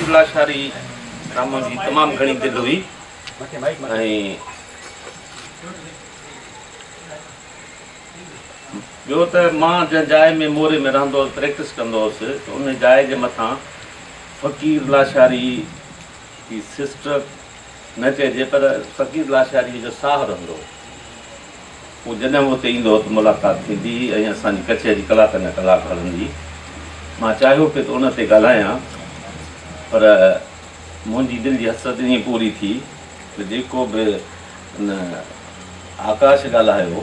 फ़क़ीर लाशारी राम जी तमामु घणी दिलि हुई ऐं ॿियो त मां जंहिं जाइ में मोरे में रहंदो हुउसि प्रैक्टिस कंदो हुउसि त उन जाइ जे मथां फ़क़ीर लाशारी जी सिस्टर न चइजे पर फ़क़ीर लाशारी जो साहु रहंदो हो। उहो जॾहिं हुते ईंदो हो त मुलाक़ात थींदी ऐं असांजी कचहरी कलाकनि जा कलाक हलंदी। मां चाहियो पियो त उन ते ॻाल्हायां पर मुंहिंजी दिलि जी हसरत ईअं पूरी थी त जेको बि आकाश ॻाल्हायो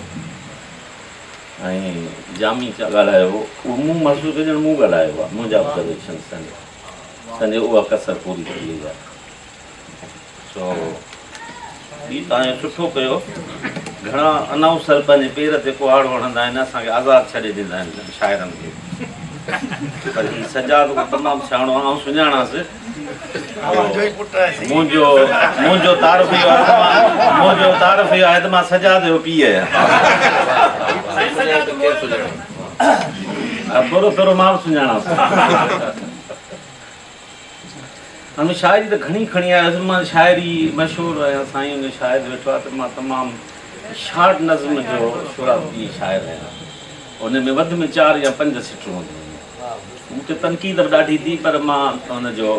ऐं जामी चा ॻाल्हायो उहो मूं महसूसु कयो ॼण मूं ॻाल्हायो आहे। मुंहिंजा ऑब्ज़र्वेशन संदे उहा कसर पूरी थी वई आहे। सो ॿी तव्हां सुठो कयो। घणा अनाउंसर पंहिंजे पेर ते कुहाड़ वणंदा आहिनि, असांखे आज़ादु छॾे ॾींदा आहिनि शाइरनि खे, पर हीउ सजाद तमामु सियाणो आहे, आउं सुञाणांसि। मुंहिंजो तारीफ़ इहो आहे त मां सजाद जो पीउ आहियां। थोरो थोरो मां बि सुञाणांसि। हाणे शाइरी त घणी खणी आयुसि। मां शाइरी मशहूरु आहियां साईं उन शाइर वेठो आहे त मां तमामु शार्ट नज़्म जो शुराबी शाइर आहियां। उन में वधि में 4 या 5 सिटूं हूंदियूं आहिनि। मूंखे तनक़ीद बि ॾाढी थी पर मां हुनजो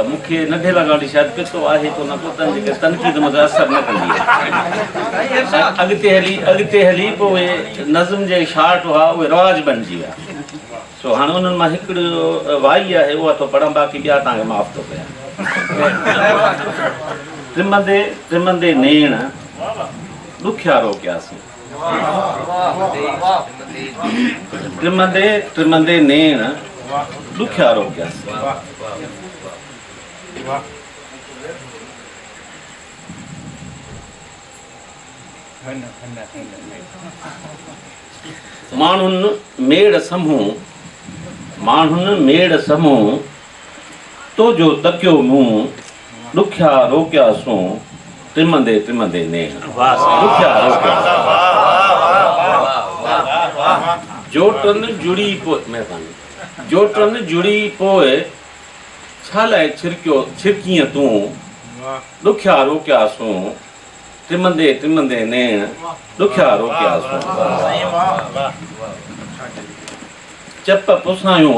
मूंखे नंढे लॻाड़ी शायदि पितो आहे कोन को जेके तनक़ीद मुंहिंजो असरु न कंदी आहे। अॻिते हली पोइ उहे नज़्म जे शार्ट हुआ उहे रवाज बणिजी विया। सो हाणे उन्हनि मां हिकिड़ो वाई आहे उहा थो पढ़ां, बाक़ी ॿिया तव्हांखे माफ़ु थो कयां। त्रिमंदे नेण ॾुखियारो कयासीं। त्रिमंदे नेण ॾुखियारो कयासीं। माण्हुनि मेड़ समूह तुंहिंजो तकियो मुंहुं ॾुखिया रोकियासूं त्रिमंदे नेण ॾुखिया जोटनि जुड़ी पोइ छा लाइ छिरकीअ तूं ॾुखिया रोकियासूं त्रिमंदे नेण ॾुखिया रोकियासूं। चप पुसायूं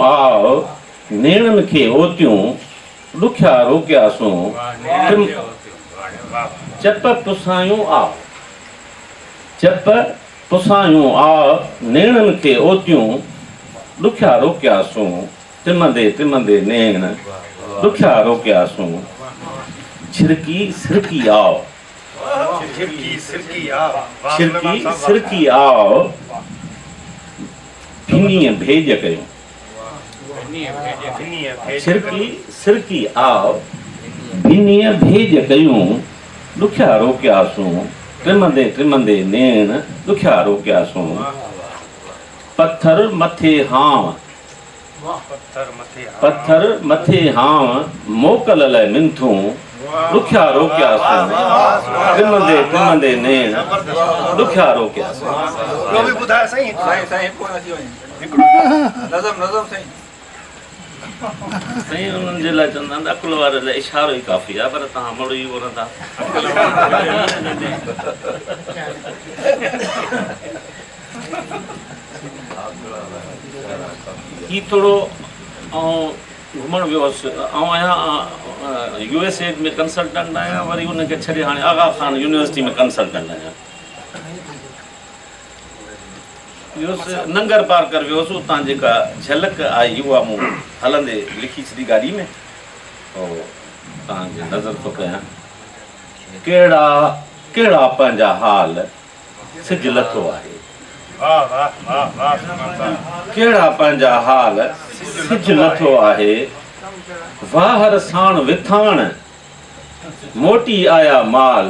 आओ नेणनि खे ओतियूं ॾुखिया रोकियासूं। चप पुसायूं आओ नेणनि खे ओतियूं ॾुखिया रोकियासूं त्रिमंदे नेण ॾुखिया रोकियासूं। छिरकी सिरकी आओ भिनीअ भेज कयूं। सिरकी आओ भिनीअ भेज कयूं ॾुखिया रोकियासूं त्रिमंदे नेण ॾुखिया रोकियासूं। पत्थर मथे हाव मोकल लाइ मिंथूं ॾुखिया रोकियासूं त्रिमंदे नेण ॾुखिया रोकियासूं। साईं उन्हनि जे लाइ चवंदा आहिनि अकुल वारे लाइ इशारो ई काफ़ी आहे, पर तव्हां मड़ो ई वणंदा। ही थोरो घुमणु वियो हुउसि। आहियां USA में कंसल्टेंट आहियां, वरी उनखे छॾे हाणे आगा खान यूनिवर्सिटी में कंसल्टेंट आहियां। वियोसि नंगर पार कर वियोसि, उतां जेका झलक आई उहा मूं हलंदे लिखी छॾी गाॾी में। पोइ तव्हांखे नज़र थो कयां। कहिड़ा पंहिंजा हाल सिज लथो आहे। कहिड़ा पंहिंजा हाल सिज लथो आहे। वाहर साण विथाण मोटी आया माल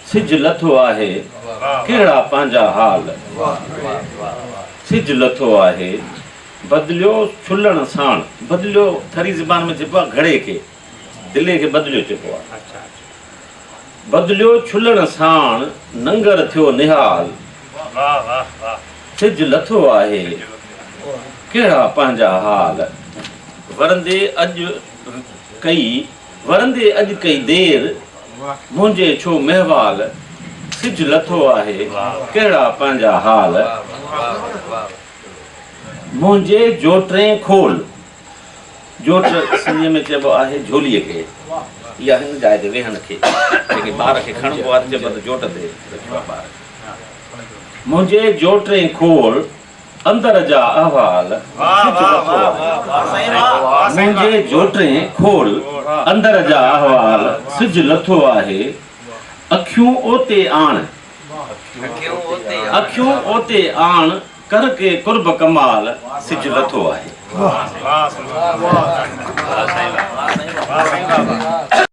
सिज लथो आहे। कहिड़ा पंहिंजा हाल सिज लथो आहे। बदिलियो छुलण साण, बदिलियो थरी ज़बान में चइबो आहे घड़े खे, दिले खे बदिलियो चइबो आहे। बदिलियो छुलण साण नंगर थियो निहाल सिज लथो आहे। कहिड़ा पंहिंजा हाल वरंदे अॼु कई देर मुंहिंजे छो महवाल सिज लथो आहे कहिड़ा पंहिंजा हाल मुंहिंजे जोटरे खोल जोट सिंधीअ में चइबो आहे झोलीअ खे इहा हिन जाइ ते वेहण खे जेके ॿार खे खणबो आहे चइबो त जोट ते रखियो आहे ॿार मुंहिंजे जोटरे खोल अंदर जा अहवाल मुंहिंजे जोटरे खोल अंदर जा अहवाल सिज लथो आहे अखियूं ओते आण कर के कुर्ब कमाल सिज लथो आहे